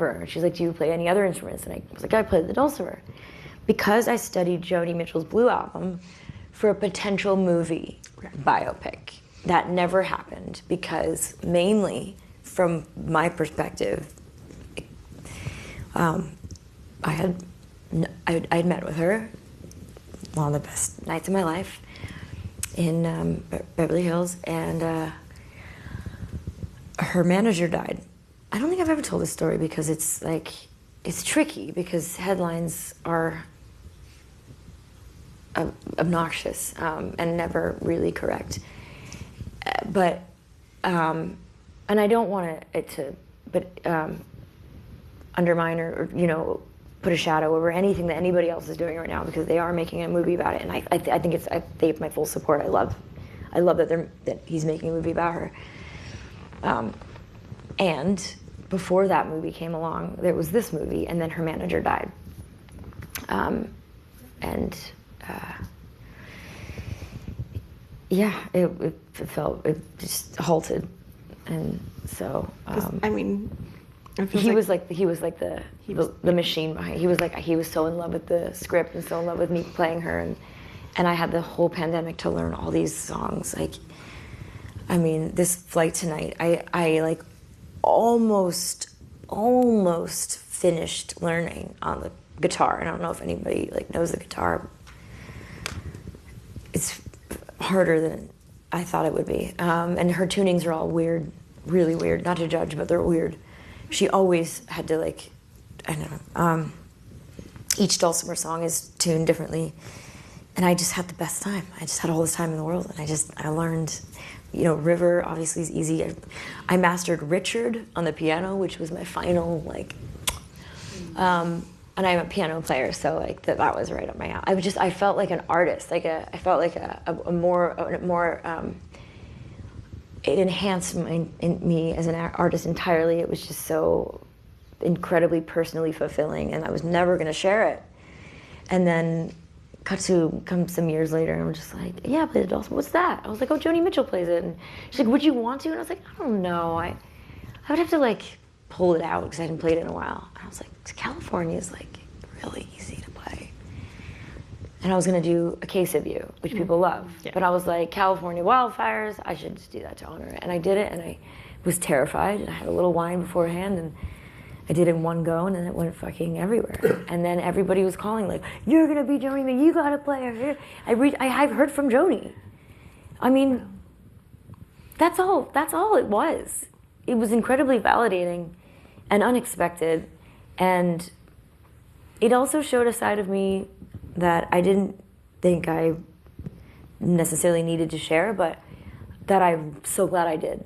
her. And she's like, do you play any other instruments? And I was like, I play the dulcimer. Because I studied Joni Mitchell's Blue Album for a potential movie biopic. That never happened because mainly from my perspective, I had met with her, one of the best nights of my life in Beverly Hills, and her manager died. I don't think I've ever told this story because it's tricky because headlines are obnoxious and never really correct. But and I don't want it to undermine or put a shadow over anything that anybody else is doing right now because they are making a movie about it, and I think they have my full support. I love that he's making a movie about her. And before that movie came along, there was this movie, and then her manager died. It just halted, and so. He was like the machine behind. He was so in love with the script and so in love with me playing her, and I had the whole pandemic to learn all these songs. This Flight Tonight, I almost finished learning on the guitar. I don't know if anybody knows the guitar. It's harder than I thought it would be, and her tunings are all weird, really weird. Not to judge, but they're weird. She always had to each dulcimer song is tuned differently, and I just had the best time. I just had all this time in the world, and I learned, River obviously is easy. I mastered Richard on the piano, which was my final and I'm a piano player, so that was right up my alley. I felt like an artist, I felt like a more it enhanced me as an artist entirely. It was just so incredibly personally fulfilling, and I was never going to share it. And then come some years later, and I'm just like, yeah, I play the dulcimer. What's that? I was like, oh, Joni Mitchell plays it. And she's like, would you want to? And I was like, I don't know. I would have to pull it out because I hadn't played it in a while. And I was like, California is really easy to play. And I was going to do A Case of You, which people love. Yeah. But I was like, California wildfires, I should just do that to honor it. And I did it, and I was terrified, and I had a little wine beforehand, and I did it in one go, and then it went fucking everywhere. And then everybody was calling, you're going to be Joni, you got to play her. I've heard from Joni. That's all it was. It was incredibly validating and unexpected, and it also showed a side of me that I didn't think I necessarily needed to share, but that I'm so glad I did.